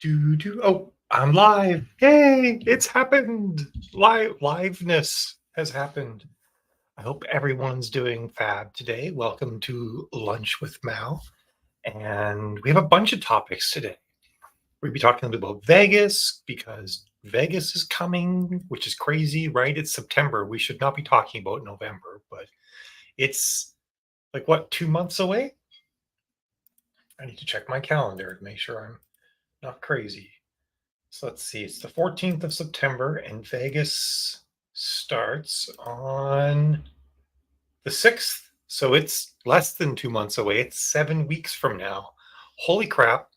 Oh, I'm live. Yay, it's happened. Liveness has happened. I hope everyone's doing fab today. Welcome to Lunch with Mal. And we have a bunch of topics today. We'll be talking a little bit about Vegas because Vegas is coming, which is crazy, right? It's September. We should not be talking about November, but it's like what, 2 months away? I need to check my calendar to make sure I'm not crazy. So let's see, it's the 14th of September, and Vegas starts on the 6th. So it's less than 2 months away. It's 7 weeks from now. Holy crap.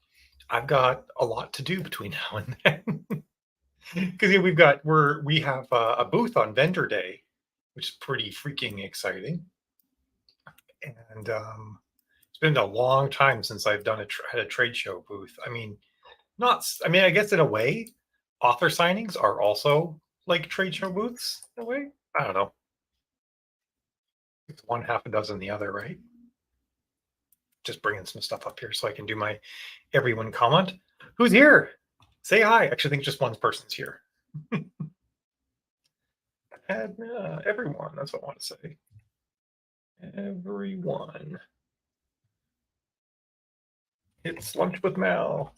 I've got a lot to do between now and then. Because we have a booth on Vendor Day, which is pretty freaking exciting. And it's been a long time since I've done had a trade show booth. I guess in a way, author signings are also like trade show booths in a way. I don't know. It's one half a dozen the other, right? Just bringing some stuff up here so I can do my everyone comment. Who's here? Say hi. Actually, I think just one person's here. And everyone, that's what I want to say. Everyone. It's Lunch with Mal.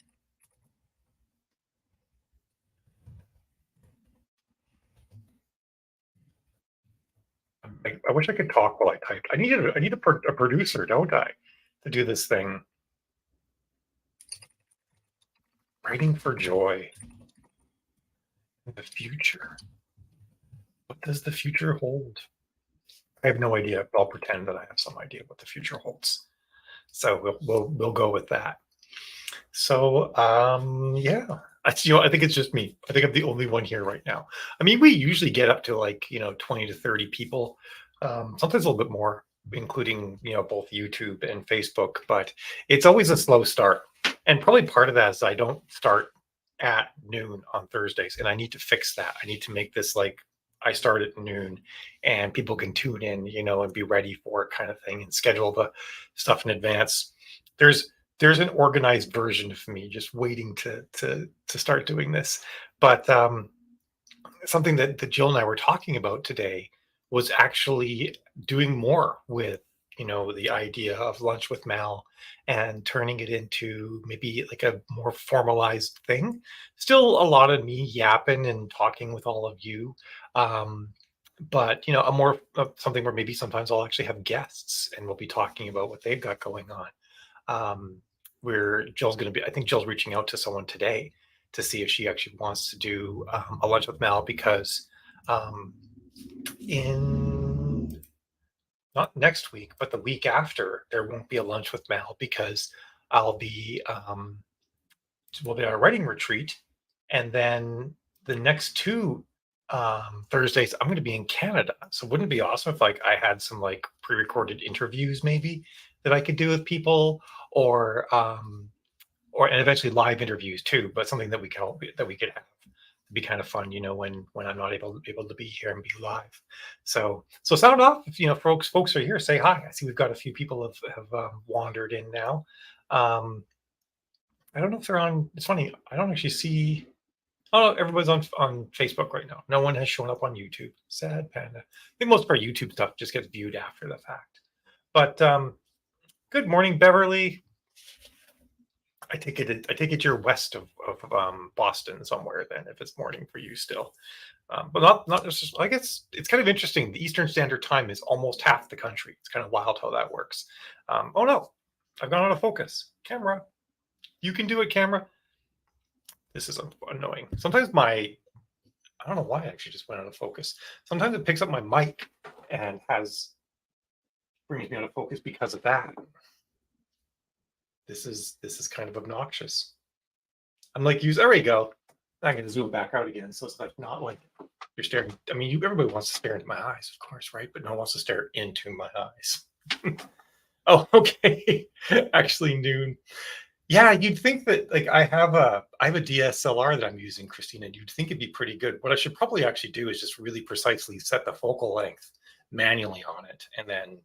I wish I could talk while I typed. I need a producer, don't I, to do this thing. Writing for joy. The future. What does the future hold? I have no idea, but I'll pretend that I have some idea what the future holds. So we'll go with that. So yeah, I think it's just me. I think I'm the only one here right now. I mean, we usually get up to 20 to 30 people, sometimes a little bit more, including both YouTube and Facebook. But it's always a slow start, and probably part of that is I don't start at noon on Thursdays, and I need to fix that. I need to make this like I start at noon, and people can tune in, and be ready for it, kind of thing, and schedule the stuff in advance. There's an organized version of me just waiting to start doing this. But something that Jill and I were talking about today was actually doing more with the idea of Lunch with Mal and turning it into maybe like a more formalized thing. Still a lot of me yapping and talking with all of you, but a more something where maybe sometimes I'll actually have guests and we'll be talking about what they've got going on. Where I think Jill's reaching out to someone today to see if she actually wants to do a Lunch with Mal, because in not next week, but the week after, there won't be a Lunch with Mal because we'll be on a writing retreat, and then the next two Thursdays I'm going to be in Canada. So wouldn't it be awesome if I had some pre-recorded interviews maybe that I could do with people, or and eventually live interviews too, but something that we could have. It'd be kind of fun, when I'm not able to be here and be live. So sound off if folks are here. Say hi. I see we've got a few people have wandered in now. I don't know if they're on. It's funny. I don't actually see. Oh, everybody's on Facebook right now. No one has shown up on YouTube. Sad panda. I think most of our YouTube stuff just gets viewed after the fact. But good morning, Beverly. I take it you're west of Boston somewhere then, if it's morning for you still. But not just. I guess it's kind of interesting. The Eastern Standard Time is almost half the country. It's kind of wild how that works. Oh no, I've gone out of focus. Camera, you can do it, camera. This is annoying. Sometimes I don't know why I actually just went out of focus. Sometimes it picks up my mic and brings me out of focus because of that. This is kind of obnoxious. I'm there we go. I'm going to zoom back out again, so it's not like you're staring. I mean, everybody wants to stare into my eyes, of course, right? But no one wants to stare into my eyes. Oh, okay. Actually, noon. Yeah, you'd think that I have a DSLR that I'm using, Christina. You'd think it'd be pretty good. What I should probably actually do is just really precisely set the focal length manually on it and then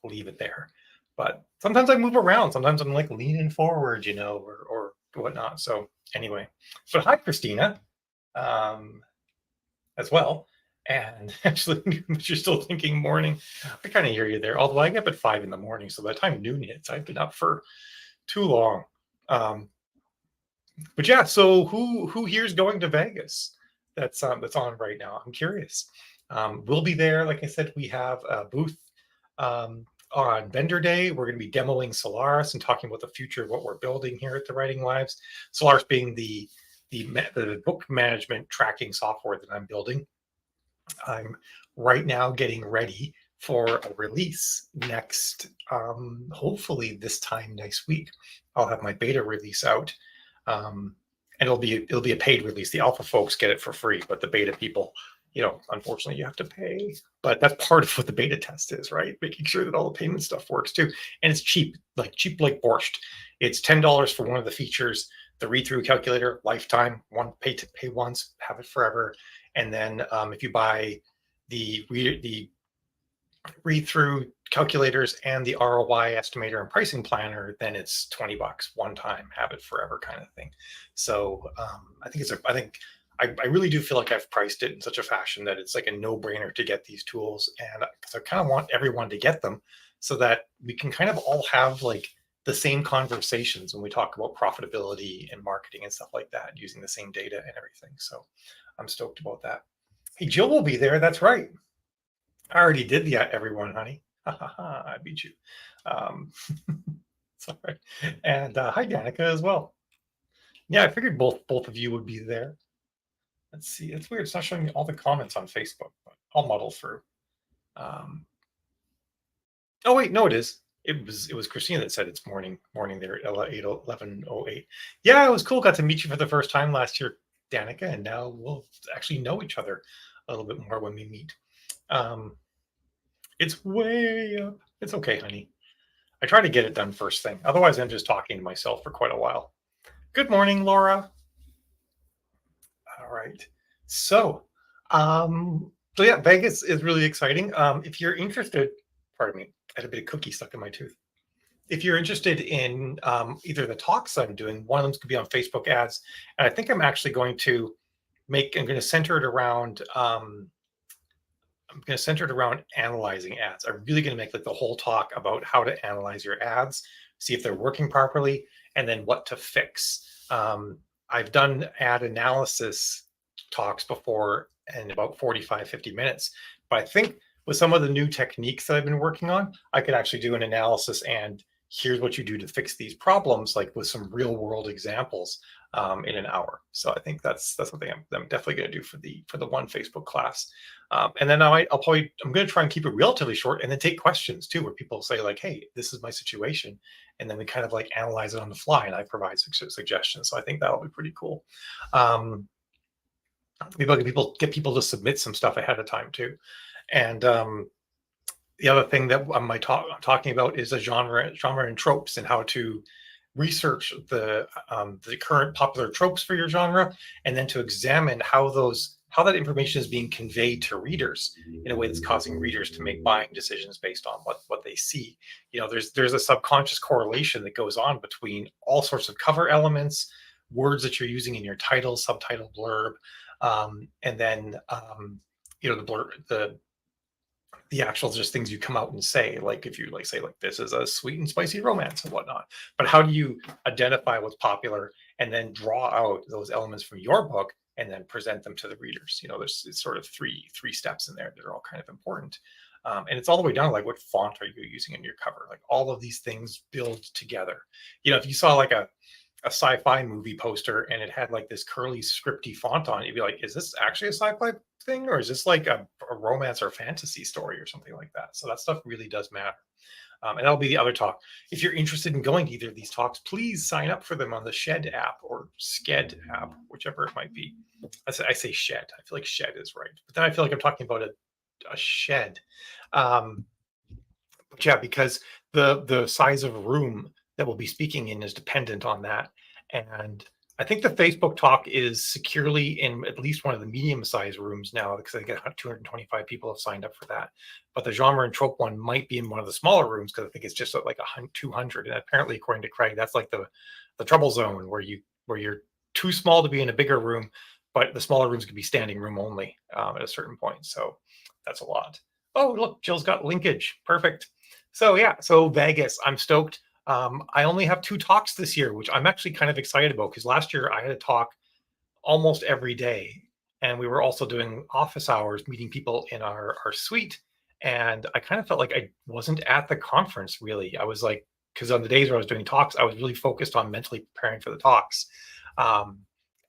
leave it there. But sometimes I move around. Sometimes I'm leaning forward, or whatnot. So anyway, but hi, Christina, as well. And actually, you're still thinking morning. I kind of hear you there. Although I get up at 5 in the morning, so by the time noon hits, I've been up for too long. But yeah, so who here's going to Vegas? That's on right now. I'm curious. We'll be there. Like I said, we have a booth on Vendor Day. We're going to be demoing Solaris and talking about the future of what we're building here at the Writing Lives. Solaris being the book management tracking software that I'm building. I'm right now getting ready for a release next, hopefully this time next week. I'll have my beta release out, and it'll be a paid release. The alpha folks get it for free, but the beta people, unfortunately, you have to pay. But that's part of what the beta test is, right? Making sure that all the payment stuff works too, and it's cheap like borscht. It's $10 for one of the features. The read-through calculator, lifetime, pay once, have it forever. And then if you buy the read-through calculators and the ROI estimator and pricing planner, then it's $20 one time, have it forever kind of thing. So I really do feel like I've priced it in such a fashion that it's like a no-brainer to get these tools, and I kind of want everyone to get them so that we can kind of all have like the same conversations when we talk about profitability and marketing and stuff like that, using the same data and everything. So I'm stoked about that. Hey, Jill will be there. That's right. I already did the everyone, honey. I beat you. Sorry. And hi, Danica, as well. Yeah, I figured both of you would be there. Let's see. It's weird. It's not showing me all the comments on Facebook, but I'll muddle through. Oh wait, no, it is. It was Christina that said it's morning there at 11:08. Yeah, it was cool. Got to meet you for the first time last year, Danica, and now we'll actually know each other a little bit more when we meet. It's way up. It's okay, honey. I try to get it done first thing. Otherwise, I'm just talking to myself for quite a while. Good morning, Laura. All right. So yeah, Vegas is really exciting. If you're interested, pardon me, I had a bit of cookie stuck in my tooth. If you're interested in either the talks I'm doing, one of them could be on Facebook ads, and I think I'm actually going to I'm going to center it around analyzing ads. I'm really going to make like the whole talk about how to analyze your ads, see if they're working properly, and then what to fix. I've done ad analysis talks before in about 45, 50 minutes, but I think with some of the new techniques that I've been working on, I could actually do an analysis and here's what you do to fix these problems, like with some real world examples in an hour. So I think that's something I'm definitely going to do for the one Facebook class. And then I'm going to try and keep it relatively short and then take questions too, where people say like, hey, this is my situation. And then we kind of like analyze it on the fly and I provide suggestions. So I think that'll be pretty cool. Maybe get people to submit some stuff ahead of time too. And the other thing that I'm talking about is a genre and tropes, and how to research the current popular tropes for your genre, and then to examine how that information is being conveyed to readers in a way that's causing readers to make buying decisions based on what they see. There's a subconscious correlation that goes on between all sorts of cover elements, words that you're using in your title, subtitle, blurb, and then the actual just things you come out and say, like if you like say like this is a sweet and spicy romance and whatnot. But how do you identify what's popular and then draw out those elements from your book and then present them to the readers? It's sort of three steps in there that are all kind of important. And it's all the way down to like what font are you using in your cover? Like all of these things build together. If you saw like a sci-fi movie poster and it had like this curly scripty font on it, you'd be like, is this actually a sci-fi thing, or is this like a romance or fantasy story or something like that? So that stuff really does matter. And that'll be the other talk. If you're interested in going to either of these talks, please sign up for them on the Shed app or Sked app, whichever it might be. I say Shed. I feel like Shed is right, but then I feel like I'm talking about a shed. But yeah, because the size of a room that we'll be speaking in is dependent on that. And I think the Facebook talk is securely in at least one of the medium-sized rooms now, because I get 225 people have signed up for that. But the genre and trope one might be in one of the smaller rooms, because I think it's just like 200. And apparently, according to Craig, that's like the trouble zone where you're too small to be in a bigger room, but the smaller rooms could be standing room only at a certain point. So that's a lot. Oh, look, Jill's got linkage. Perfect. So yeah, so Vegas, I'm stoked. I only have 2 talks this year, which I'm actually kind of excited about because last year I had a talk almost every day. And we were also doing office hours, meeting people in our suite. And I kind of felt like I wasn't at the conference really. I was like, because on the days where I was doing talks, I was really focused on mentally preparing for the talks. Um,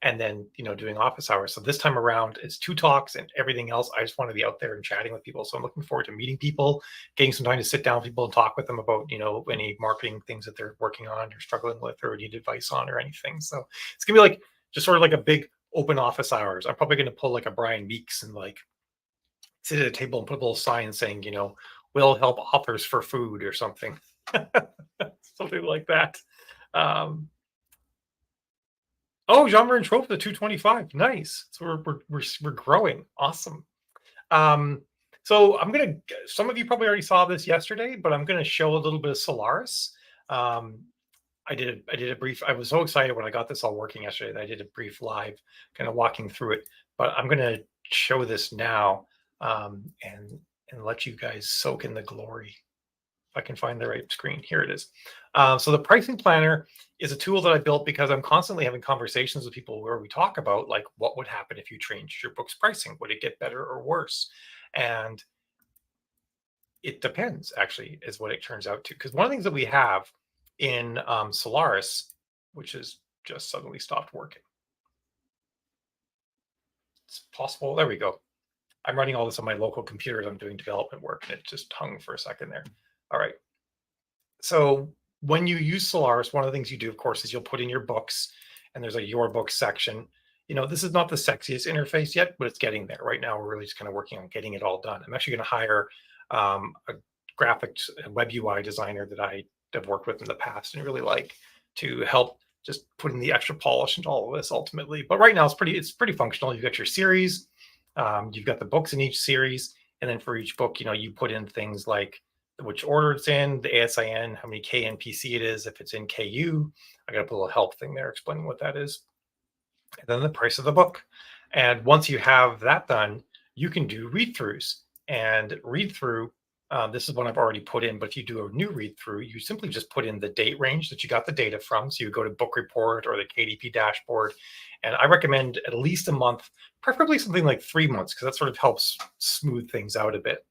and then, doing office hours. So this time around, it's 2 talks and everything else. I just want to be out there and chatting with people. So I'm looking forward to meeting people, getting some time to sit down with people and talk with them about, any marketing things that they're working on or struggling with or need advice on or anything. So it's gonna be like just sort of like a big open office hours. I'm probably going to pull like a Brian Meeks and like sit at a table and put a little sign saying, will help authors for food or something, something like that. Um, oh, Jean-Marie Trophy, the 225. Nice. So we're growing. Awesome. Um, so some of you probably already saw this yesterday, but I'm going to show a little bit of Solaris. Um, I did a brief. I was so excited when I got this all working yesterday that I did a brief live, kind of walking through it. But I'm going to show this now, and let you guys soak in the glory. If I can find the right screen, here it is. So the pricing planner is a tool that I built because I'm constantly having conversations with people where we talk about like what would happen if you changed your book's pricing. Would it get better or worse? And it depends, actually, is what it turns out to. Because one of the things that we have in Solaris, which has just suddenly stopped working. It's possible. There we go. I'm running all this on my local computer as I'm doing development work, and it just hung for a second there. All right. So when you use Solaris, one of the things you do, of course, is you'll put in your books, and there's a your books section. This is not the sexiest interface yet, but it's getting there. Right now, we're really just kind of working on getting it all done. I'm actually going to hire a graphics web UI designer that I have worked with in the past and really like to help just putting the extra polish into all of this ultimately. But right now, it's pretty functional. You've got your series, you've got the books in each series, and then for each book, you put in things like which order it's in, the ASIN, how many KNPC it is, if it's in KU. I got to put a little help thing there explaining what that is. And then the price of the book. And once you have that done, you can do read-throughs. And read-through, this is one I've already put in, but if you do a new read-through, you simply just put in the date range that you got the data from. So you go to Book Report or the KDP dashboard. And I recommend at least a month, preferably something like 3 months, because that sort of helps smooth things out a bit.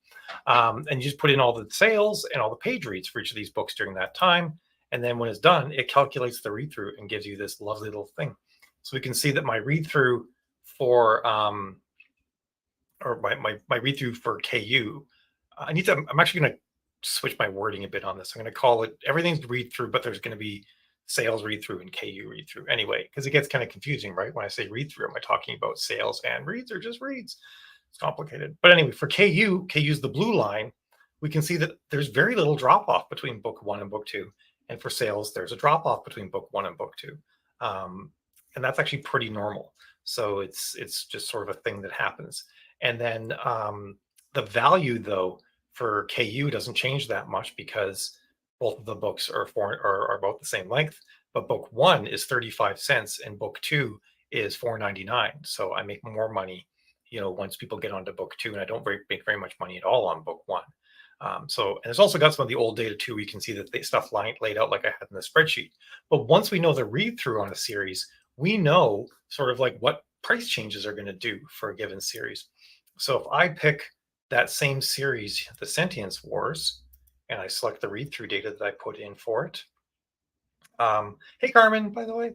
And you just put in all the sales and all the page reads for each of these books during that time. And then when it's done, it calculates the read through and gives you this lovely little thing. So we can see that my read through for my read through for KU, I'm actually going to switch my wording a bit on this. I'm going to call it everything's read through, but there's going to be sales read through and KU read through anyway, because it gets kind of confusing, right? When I say read through, am I talking about sales and reads or just reads? It's complicated. But anyway, for KU's the blue line, we can see that there's very little drop off between book 1 and book 2. And for sales, there's a drop off between book 1 and book 2. And that's actually pretty normal. So it's just sort of a thing that happens. And then the value, though, for KU doesn't change that much because both of the books are about the same length. But book 1 is 35 cents and book 2 is $4.99. So I make more money, once people get onto book 2, and I don't make very much money at all on book 1. And it's also got some of the old data too. We can see that the stuff laid out like I had in the spreadsheet. But once we know the read through on a series, we know sort of like what price changes are going to do for a given series. So if I pick that same series, the Sentience Wars, and I select the read through data that I put in for it. Hey, Carmen, by the way,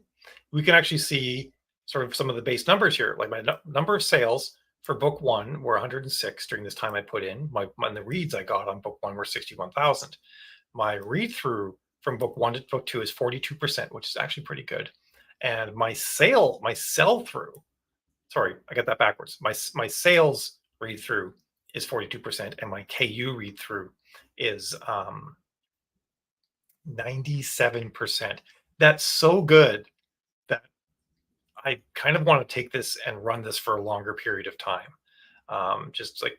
we can actually see sort of some of the base numbers here. Like my number of sales for book 1 were 106 during this time I put in. The reads I got on book 1 were 61,000. My read through from book 1 to book 2 is 42%, which is actually pretty good. And my sell through, sorry, I got that backwards. My sales read through is 42%, and my KU read through is 97%. That's so good that I kind of want to take this and run this for a longer period of time. Just like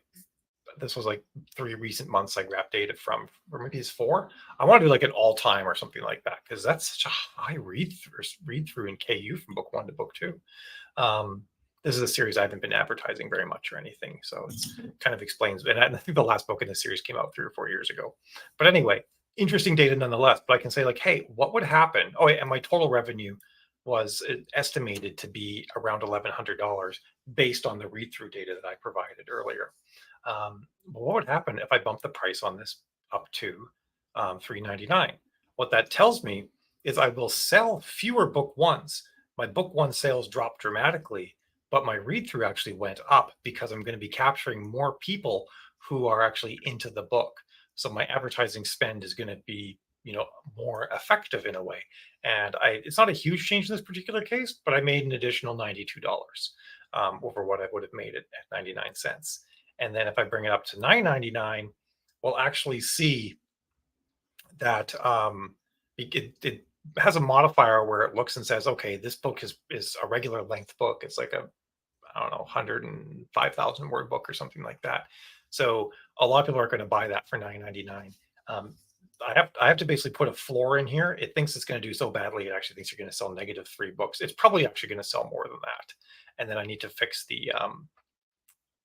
this was like 3 recent months I grabbed data from, or maybe it's 4. I want to do like an all-time or something like that because that's such a high read through in KU from book 1 to book 2. Um, this is a series I haven't been advertising very much or anything, so it's kind of explains. And I think the last book in the series came out 3 or 4 years ago. But anyway, interesting data nonetheless. But I can say like, hey, what would happen? Oh, and my total revenue was estimated to be around $1,100 based on the read-through data that I provided earlier. What would happen if I bump the price on this up to $3.99? What that tells me is I will sell fewer book ones. My book one sales dropped dramatically, but my read-through actually went up because I'm going to be capturing more people who are actually into the book. So my advertising spend is going to be, more effective in a way. And it's not a huge change in this particular case, but I made an additional $92 over what I would have made it at 99 cents. And then if I bring it up to $9.99, we'll actually see that it has a modifier where it looks and says, okay, this book is a regular length book. It's like I don't know, 105,000 word book or something like that. So a lot of people are going to buy that for $9.99. I have to basically put a floor in here. It thinks it's going to do so badly. It actually thinks you're going to sell -3 books. It's probably actually going to sell more than that. And then I need to fix some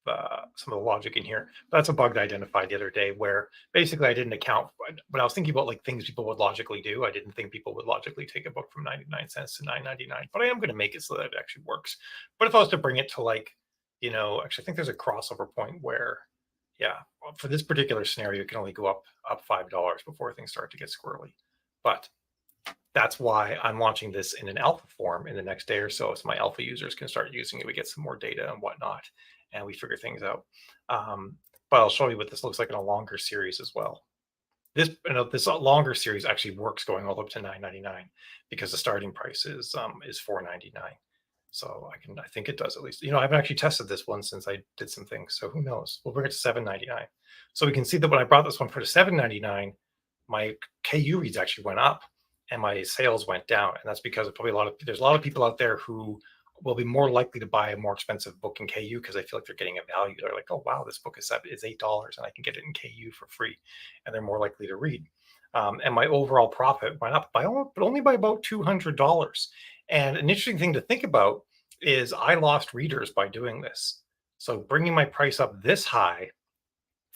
of the logic in here. That's a bug I identified the other day where basically I didn't account when I was thinking about like things people would logically do. I didn't think people would logically take a book from 99 cents to $9.99, but I am going to make it so that it actually works. But if I was to bring it to like, actually I think there's a crossover point where, yeah, for this particular scenario, it can only go up $5 before things start to get squirrely. But that's why I'm launching this in an alpha form in the next day or so my alpha users can start using it. We get some more data and whatnot, and we figure things out. But I'll show you what this looks like in a longer series as well. This longer series actually works going all the way up to $9.99 because the starting price is $4.99. So I think it does at least. I haven't actually tested this one since I did some things. So who knows? We'll bring it to $7.99. So we can see that when I brought this one for $7.99, my KU reads actually went up and my sales went down. And that's because there's a lot of people out there who will be more likely to buy a more expensive book in KU because they feel like they're getting a value. They're like, oh, wow, this book is $8 and I can get it in KU for free. And they're more likely to read. And my overall profit went up but only by about $200. And an interesting thing to think about is I lost readers by doing this. So bringing my price up this high,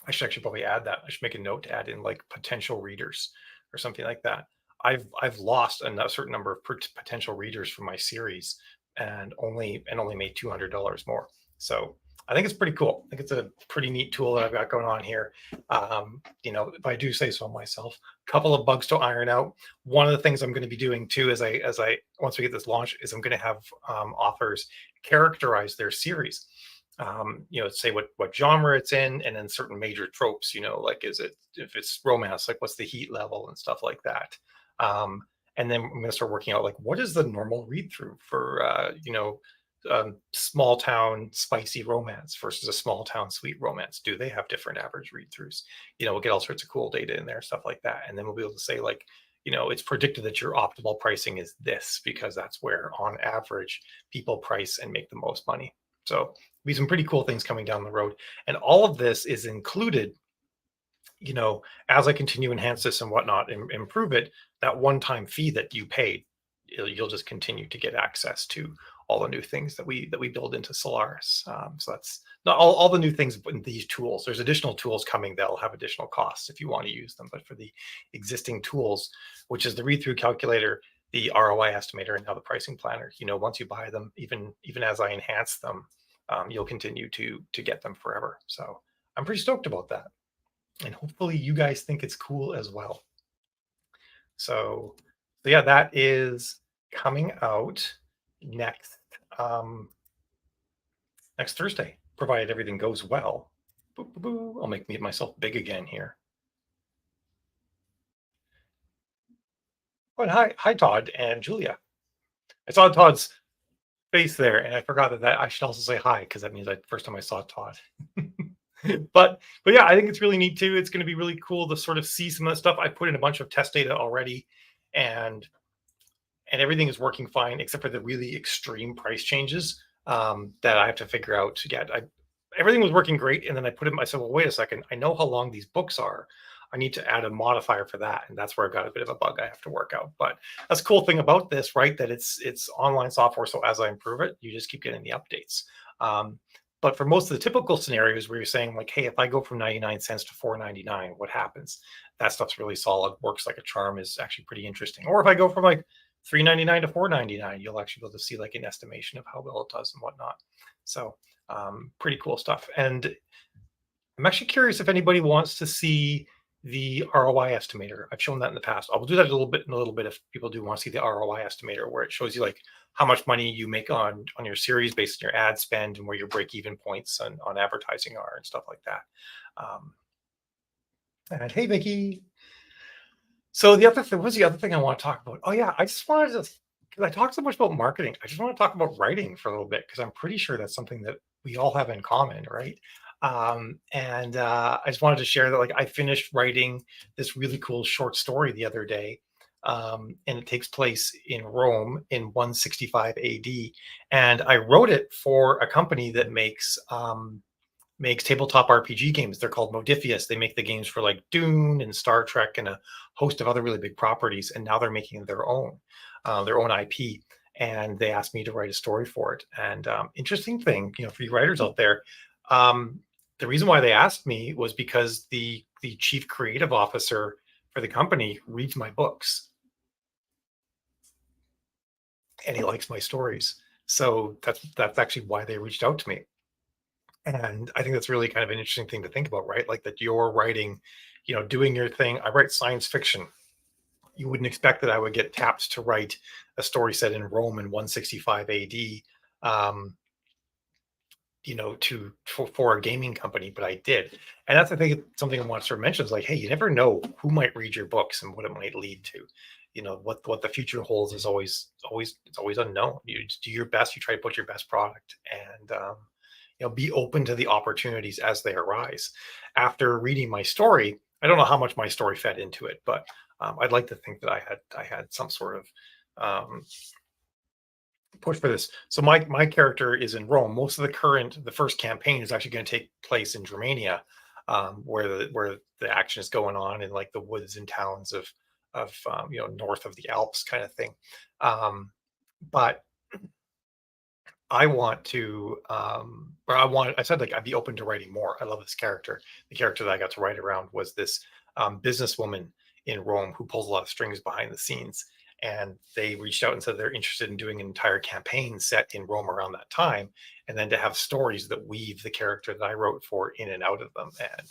I should actually probably add that. I should make a note to add in like potential readers or something like that. I've lost a certain number of potential readers from my series and only made $200 more. So I think it's pretty cool. I think it's a pretty neat tool that I've got going on here. If I do say so myself, a couple of bugs to iron out. One of the things I'm going to be doing too, as I once we get this launched, is I'm going to have authors characterize their series. Say what genre it's in, and then certain major tropes. Like if it's romance, like what's the heat level and stuff like that. And then I'm going to start working out like what is the normal read through for small town spicy romance versus a small town sweet romance. Do they have different average read throughs? We'll get all sorts of cool data in there, stuff like that, and then we'll be able to say like, it's predicted that your optimal pricing is this because that's where on average people price and make the most money. So be some pretty cool things coming down the road, and all of this is included as I continue to enhance this and whatnot and improve it. That one-time fee that you paid, you'll just continue to get access to all the new things that we build into Solaris. So that's not all the new things in these tools. There's additional tools coming that'll have additional costs if you want to use them. But for the existing tools, which is the read-through calculator, the ROI estimator, and now the pricing planner, once you buy them, even as I enhance them, you'll continue to get them forever. So I'm pretty stoked about that. And hopefully you guys think it's cool as well. So yeah, that is coming out next Thursday, provided everything goes well. I'll make myself big again here. Oh, and hi, Todd and Julia. I saw Todd's face there, and I forgot that I should also say hi because that means first time I saw Todd. but yeah, I think it's really neat too. It's going to be really cool to sort of see some of that stuff. I put in a bunch of test data already, and everything is working fine except for the really extreme price changes that I have to figure out to get. everything was working great. And then I put in, I said, well, wait a second. I know how long these books are. I need to add a modifier for that. And that's where I got a bit of a bug I have to work out. But that's a cool thing about this, right? That it's online software. So as I improve it, you just keep getting the updates. Um, but for most of the typical scenarios where you're saying like, hey, if I go from 99 cents to 4.99, what happens? That stuff's really solid, works like a charm, is actually pretty interesting. Or if I go from like 3.99 to 4.99, you'll actually be able to see like an estimation of how well it does and whatnot. So pretty cool stuff. And I'm actually curious if anybody wants to see the ROI estimator. I've shown that in the past. I will do that in a little bit if people do want to see the ROI estimator, where it shows you like how much money you make on your series based on your ad spend and where your break even points on advertising are and stuff like that. Um, and hey, Vicky. So the other thing, what's the other thing I want to talk about? Oh yeah, I just wanted to, because I talked so much about marketing. I just want to talk about writing for a little bit because I'm pretty sure that's something that we all have in common, right? And I just wanted to share that like I finished writing this really cool short story the other day. And it takes place in Rome in 165 AD. And I wrote it for a company that makes tabletop RPG games. They're called Modifius. They make the games for like Dune and Star Trek and a host of other really big properties. And now they're making their own IP. And they asked me to write a story for it. And interesting thing, for you writers out there, um, the reason why they asked me was because the chief creative officer for the company reads my books and he likes my stories. So that's actually why they reached out to me. And I think that's really kind of an interesting thing to think about, right? Like that you're writing, doing your thing. I write science fiction. You wouldn't expect that I would get tapped to write a story set in Rome in 165 AD, um, for a gaming company, but I did. And that's, I think, something I want to sort of mention is like, hey, you never know who might read your books and what it might lead to. What the future holds is always unknown. You just do your best, you try to put your best product, and be open to the opportunities as they arise. After reading my story, I don't know how much my story fed into it, but I'd like to think that I had some sort of um, push for this. So my character is in Rome. Most of the first campaign is actually going to take place in Germania, where the action is going on in like the woods and towns of north of the Alps kind of thing. But I want to, I said like I'd be open to writing more. I love this character. The character that I got to write around was this businesswoman in Rome who pulls a lot of strings behind the scenes. And they reached out and said they're interested in doing an entire campaign set in Rome around that time, and then to have stories that weave the character that I wrote for in and out of them. And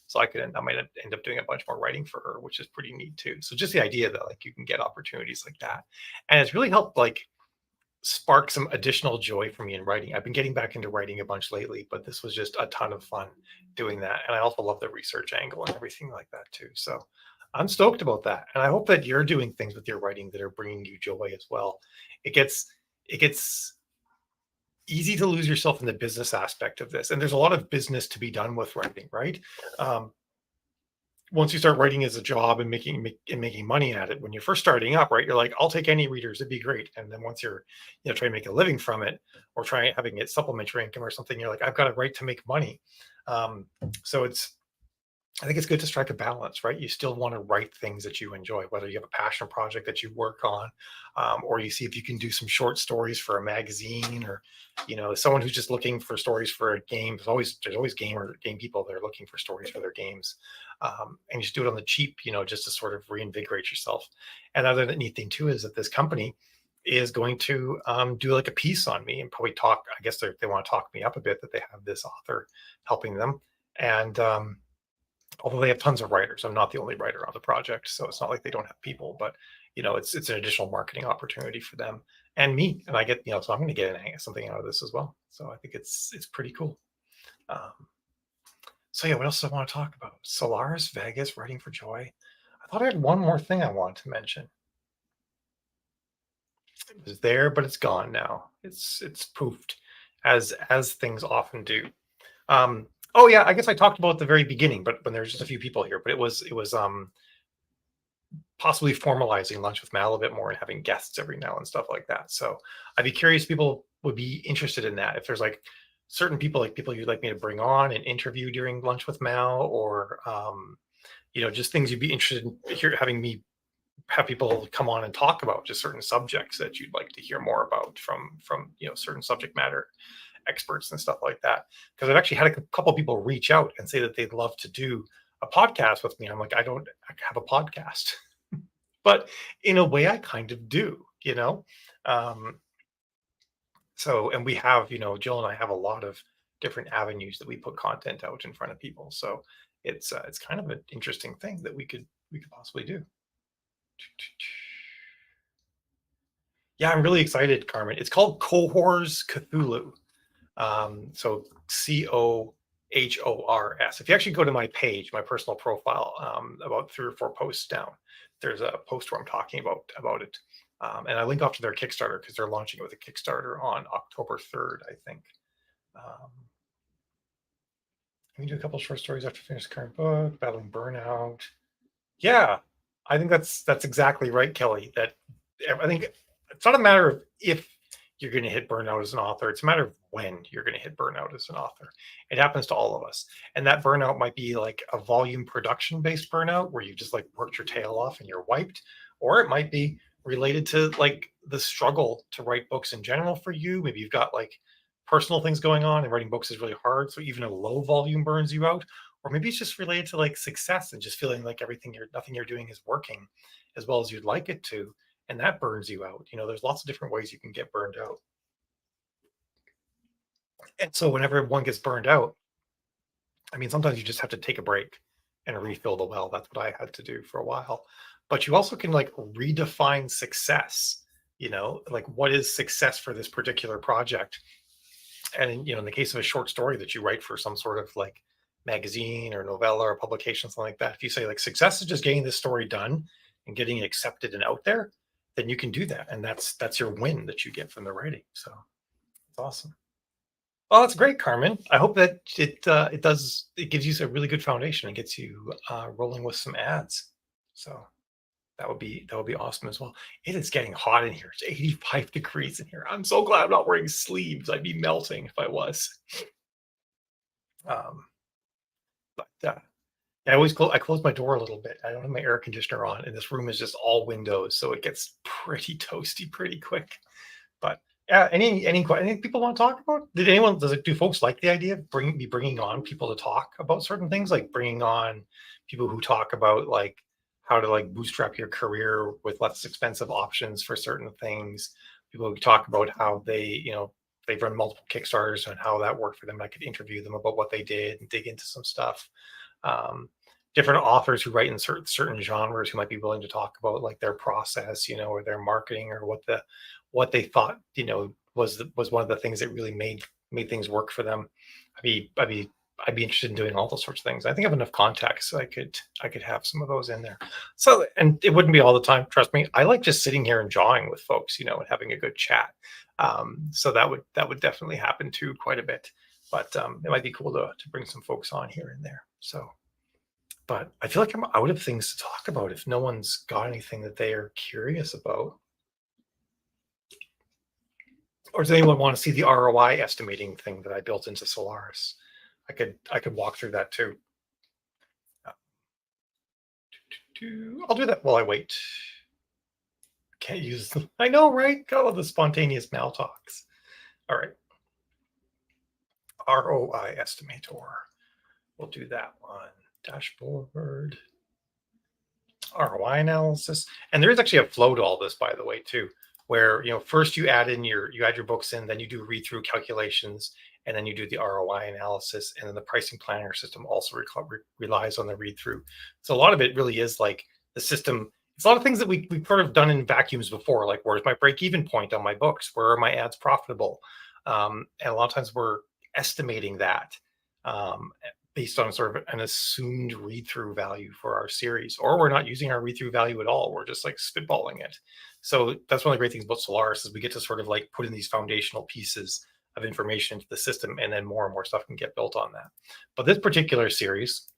so I might end up doing a bunch more writing for her, which is pretty neat too. So just the idea that like you can get opportunities like that, and it's really helped like spark some additional joy for me in writing. I've been getting back into writing a bunch lately, but this was just a ton of fun doing that. And I also love the research angle and everything like that too. So I'm stoked about that. And I hope that you're doing things with your writing that are bringing you joy as well. It gets easy to lose yourself in the business aspect of this. And there's a lot of business to be done with writing, right? Um, Once you start writing as a job and making money at it, when you're first starting up, right, you're like, I'll take any readers, it'd be great. And then once you're, trying to make a living from it, or trying having it supplement your income or something, you're like, I've got a right to make money. So I think it's good to strike a balance, right? You still want to write things that you enjoy, whether you have a passion project that you work on, or you see if you can do some short stories for a magazine, or someone who's just looking for stories for a game. There's always game people that are looking for stories for their games, and you just do it on the cheap, just to sort of reinvigorate yourself. And the other neat thing too is that this company is going to do like a piece on me and probably talk. I guess they want to talk me up a bit, that they have this author helping them, and although they have tons of writers, I'm not the only writer on the project, so it's not like they don't have people. But it's an additional marketing opportunity for them and me, and I get so I'm going to get something out of this as well. So I think it's pretty cool. Um, so yeah, what else do I want to talk about? Solaris, Vegas, writing for joy. I thought I had one more thing I wanted to mention. It was there, but it's gone now. It's poofed, as things often do. Oh yeah, I guess I talked about at the very beginning, but when there's just a few people here. But it was possibly formalizing lunch with Mal a bit more and having guests every now and stuff like that. So I'd be curious if people would be interested in that. If there's like certain people, like people you'd like me to bring on and interview during lunch with Mal, or just things you'd be interested in having me have people come on and talk about, just certain subjects that you'd like to hear more about from certain subject matter experts and stuff like that. Because I've actually had a couple of people reach out and say that they'd love to do a podcast with me. I'm like, I don't have a podcast, but in a way, I kind of do. Um, so, and we have, Jill and I have a lot of different avenues that we put content out in front of people. So it's kind of an interesting thing that we could possibly do. Yeah, I'm really excited, Carmen. It's called Cohors Cthulhu. So Cohors. If you actually go to my page, my personal profile, about 3 or 4 posts down, there's a post where I'm talking about it. And I link off to their Kickstarter because they're launching it with a Kickstarter on October 3rd, I think. We do a couple short stories after finish the current book, battling burnout. Yeah, I think that's exactly right, Kelly. That I think it's not a matter of if you're going to hit burnout as an author. It's a matter of when you're going to hit burnout as an author. It happens to all of us. And that burnout might be like a volume production based burnout where you just like worked your tail off and you're wiped, or it might be related to like the struggle to write books in general for you. Maybe you've got like personal things going on and writing books is really hard. So even a low volume burns you out. Or maybe it's just related to like success and just feeling like nothing you're doing is working as well as you'd like it to. And that burns you out. There's lots of different ways you can get burned out. And so whenever one gets burned out, I mean, sometimes you just have to take a break and refill the well. That's what I had to do for a while. But you also can like redefine success, like what is success for this particular project. And in the case of a short story that you write for some sort of like magazine or novella or publication, something like that, if you say like success is just getting this story done and getting it accepted and out there, then you can do that. And that's your win that you get from the writing. So it's awesome. Well, that's great, Carmen. I hope that it gives you a really good foundation and gets you rolling with some ads. So that would be awesome as well. It is getting hot in here. It's 85 degrees in here. I'm so glad I'm not wearing sleeves. I'd be melting if I was. But I close my door a little bit. I don't have my air conditioner on, and this room is just all windows, so it gets pretty toasty pretty quick. But yeah, any people want to talk about? Do folks like the idea of bringing on people to talk about certain things, like bringing on people who talk about like how to like bootstrap your career with less expensive options for certain things? People who talk about how they've run multiple Kickstarters and how that worked for them. I could interview them about what they did and dig into some stuff. Different authors who write in certain genres who might be willing to talk about like their process, or their marketing, or what they thought, was one of the things that really made things work for them. I'd be interested in doing all those sorts of things. I think I have enough contacts, so I could have some of those in there. So, and it wouldn't be all the time. Trust me, I like just sitting here and jawing with folks, and having a good chat. So that would definitely happen too quite a bit. But it might be cool to bring some folks on here and there. So, but I feel like I'm out of things to talk about if no one's got anything that they are curious about. Or does anyone want to see the ROI estimating thing that I built into Solaris? I could walk through that too. I'll do that while I wait. Can't use them. I know, right? Got the spontaneous mal talks. All right. ROI estimator. We'll do that one. Dashboard. ROI analysis. And there is actually a flow to all this, by the way, too, where first you add your books in, then you do read-through calculations, and then you do the ROI analysis, and then the pricing planner system also relies on the read-through. So a lot of it really is like the system. It's a lot of things that we've sort of done in vacuums before, like where's my break-even point on my books? Where are my ads profitable? And a lot of times we're estimating that based on sort of an assumed read-through value for our series, or we're not using our read-through value at all. We're just like spitballing it. So that's one of the great things about Solaris is we get to sort of like put in these foundational pieces of information into the system, and then more and more stuff can get built on that. But this particular series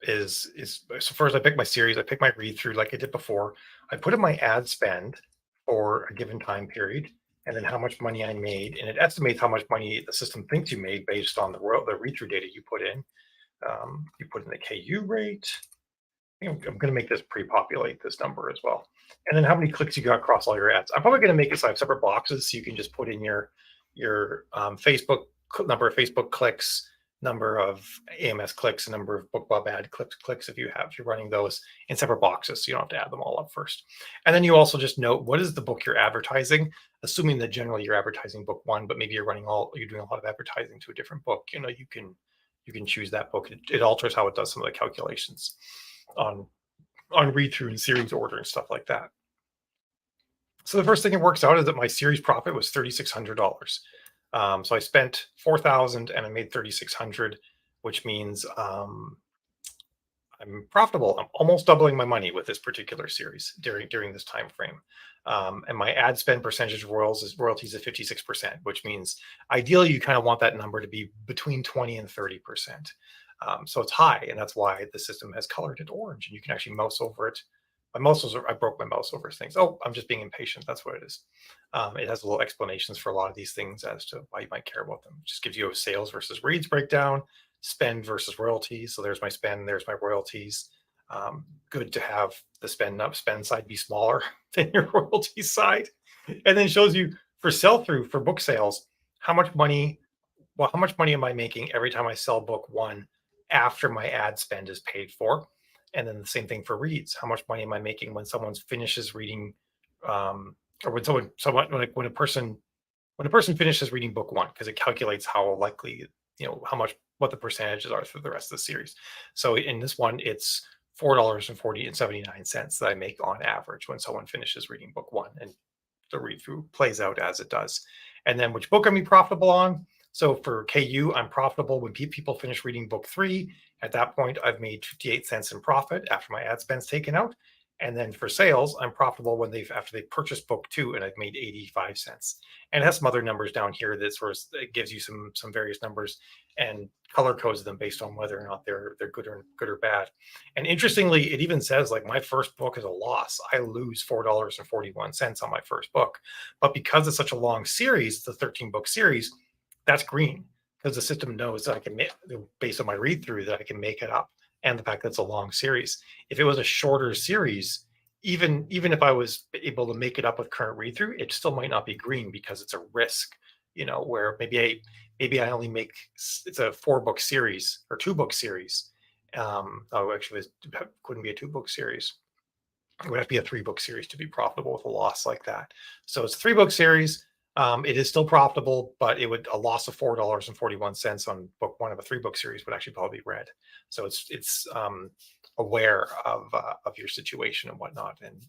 is so first I pick my series, I pick my read-through like I did before. I put in my ad spend for a given time period, and then how much money I made, and it estimates how much money the system thinks you made based on the read-through data you put in. You put in the KU rate. I'm going to make this pre-populate this number as well. And then how many clicks you got across all your ads. I'm probably going to make it so I have separate boxes so you can just put in your Facebook number of Facebook clicks, number of AMS clicks, and number of BookBub ad clicks if you're running those in separate boxes, so you don't have to add them all up first. And then you also just note what is the book you're advertising, assuming that generally you're advertising book one, but maybe you're doing a lot of advertising to a different book. You can choose that book. It alters how it does some of the calculations on read through and series order and stuff like that. So the first thing it works out is that my series profit was $3,600. So I spent $4,000 and I made $3,600, which means I'm profitable. I'm almost doubling my money with this particular series during this time frame. And my ad spend percentage of royalties is 56%, which means ideally you kind of want that number to be between 20 and 30%. So it's high, and that's why the system has colored it orange, and you can actually mouse over it. I broke my mouse over things. Oh, I'm just being impatient. That's what it is. It has little explanations for a lot of these things as to why you might care about them. It just gives you a sales versus reads breakdown, spend versus royalties. So there's my spend, there's my royalties. Good to have the spend side be smaller than your royalty side. And then shows you for sell-through for book sales, how much money am I making every time I sell book one after my ad spend is paid for? And then the same thing for reads. How much money am I making when someone finishes reading, or when a person finishes reading book one, because it calculates how likely, what the percentages are for the rest of the series. So in this one, it's $4.79 that I make on average when someone finishes reading book one, and the read through plays out as it does. And then which book am I profitable on? So for KU, I'm profitable when people finish reading book 3. At that point, I've made 58 cents in profit after my ad spend's taken out. And then for sales, I'm profitable after they purchase book 2, and I've made 85 cents. And it has some other numbers down here that sort of gives you some various numbers and color codes them based on whether or not they're good or bad. And interestingly, it even says like my first book is a loss. I lose $4.41 on my first book. But because it's such a long series, the 13-book series, that's green, because the system knows that I can make, based on my read through, that I can make it up, and the fact that it's a long series. If it was a shorter series, even if I was able to make it up with current read through, it still might not be green because it's a risk, where maybe I only make, it's a 4-book series or 2-book series. Actually, it couldn't be a 2-book series. It would have to be a 3-book series to be profitable with a loss like that. So it's a 3-book series. It is still profitable, but a loss of $4.41 on book one of a 3-book series would actually probably be red. So it's aware of your situation and whatnot, and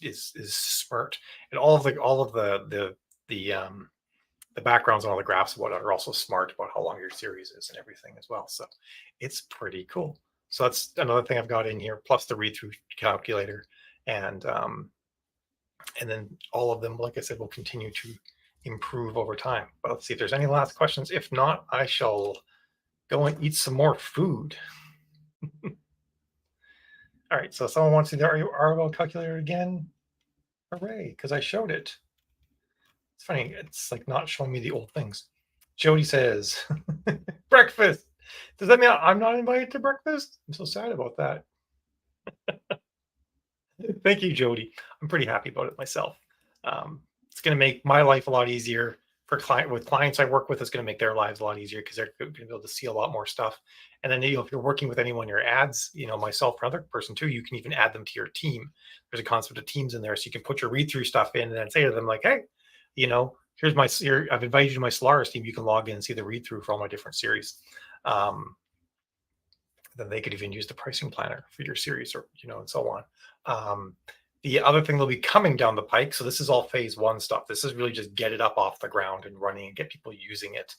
is smart. And all of the backgrounds and all the graphs and whatnot are also smart about how long your series is and everything as well. So it's pretty cool. So that's another thing I've got in here, plus the read through calculator, and then all of them, like I said, will continue to improve over time. But let's see if there's any last questions. If not, I shall go and eat some more food. All right, so someone wants to do the ROL calculator again. Hooray, because I showed it. It's funny, it's like not showing me the old things. Jody says, breakfast. Does that mean I'm not invited to breakfast? I'm so sad about that. Thank you, Jody. I'm pretty happy about it myself. It's going to make my life a lot easier with clients I work with. It's going to make their lives a lot easier because they're going to be able to see a lot more stuff. And then, if you're working with anyone, your ads, myself or another person too, you can even add them to your team. There's a concept of teams in there. So you can put your read through stuff in and then say to them like, hey, I've invited you to my Solaris team. You can log in and see the read through for all my different series. Then they could even use the pricing planner for your series, or, and so on. The other thing that'll be coming down the pike, so this is all phase 1 stuff. This is really just get it up off the ground and running and get people using it.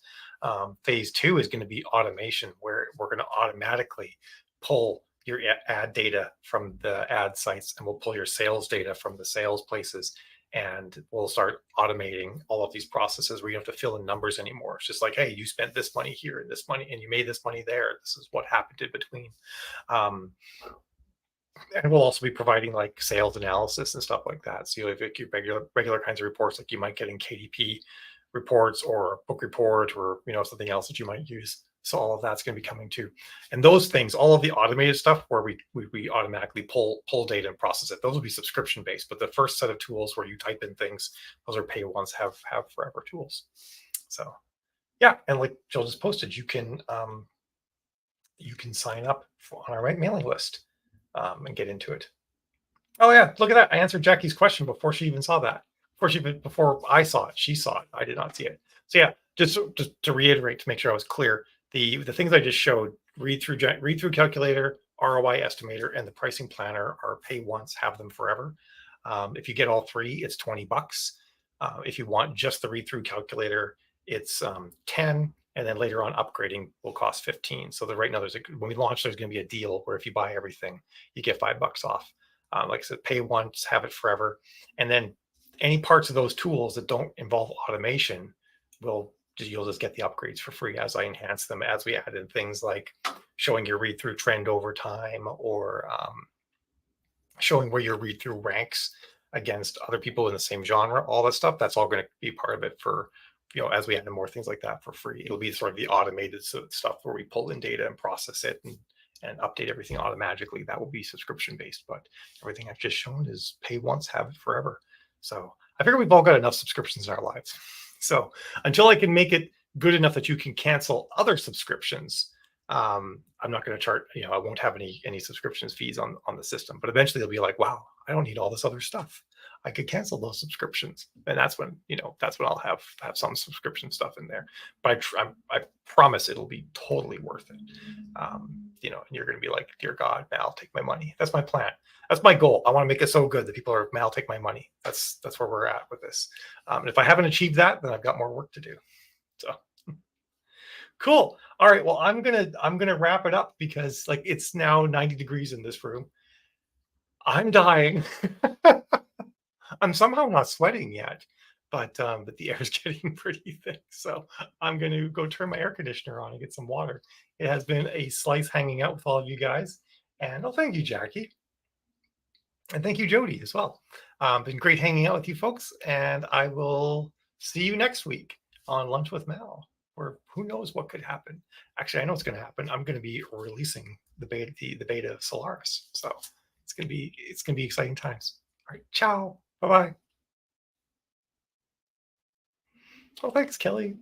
Phase 2 is going to be automation, where we're going to automatically pull your ad data from the ad sites, and we'll pull your sales data from the sales places, and we'll start automating all of these processes where you don't have to fill in numbers anymore. It's just like, hey, you spent this money here and this money, and you made this money there. This is what happened in between. And we'll also be providing like sales analysis and stuff like that. So you'll have like your regular kinds of reports like you might get in KDP reports or book report or something else that you might use. So all of that's going to be coming too. And those things, all of the automated stuff where we automatically pull data and process it, those will be subscription based. But the first set of tools where you type in things, those are pay once, have forever tools. So yeah, and like Jill just posted, you can sign up on our mailing list and get into it. Oh yeah, look at that! I answered Jackie's question before she even saw that. Before I saw it, she saw it. I did not see it. So yeah, just to reiterate to make sure I was clear, the things I just showed: read through calculator, ROI estimator, and the pricing planner are pay once, have them forever. If you get all three, it's $20. If you want just the read through calculator, it's 10, and then later on upgrading will cost 15. So right now when we launch, there's going to be a deal where if you buy everything, you get $5 off. Like I said, pay once, have it forever, and then any parts of those tools that don't involve automation you'll just get the upgrades for free as I enhance them, as we add in things like showing your read through trend over time, or showing where your read through ranks against other people in the same genre. All that stuff, that's all going to be part of it for as we add in more things like that for free. It'll be sort of the automated stuff where we pull in data and process it and update everything automatically. That will be subscription based, but everything I've just shown is pay once, have it forever. So I figure we've all got enough subscriptions in our lives. So until I can make it good enough that you can cancel other subscriptions, I'm not going to charge, I won't have any subscriptions fees on the system, but eventually they'll be like, wow, I don't need all this other stuff. I could cancel those subscriptions. And that's when I'll have some subscription stuff in there. But I promise it'll be totally worth it. And you're going to be like, dear God, Mal, take my money. That's my plan. That's my goal. I want to make it so good that people are, Mal, take my money. That's where we're at with this. And if I haven't achieved that, then I've got more work to do. So cool. All right. Well, I'm gonna wrap it up because like it's now 90 degrees in this room. I'm dying. I'm somehow not sweating yet, but the air is getting pretty thick. So I'm going to go turn my air conditioner on and get some water. It has been a slice hanging out with all of you guys, and thank you, Jackie, and thank you, Jody, as well. Been great hanging out with you folks, and I will see you next week on Lunch with Mal, or who knows what could happen. Actually, I know what's going to happen. I'm going to be releasing the beta of Solaris, so it's going to be exciting times. All right, ciao. Bye-bye. Oh, thanks, Kelly.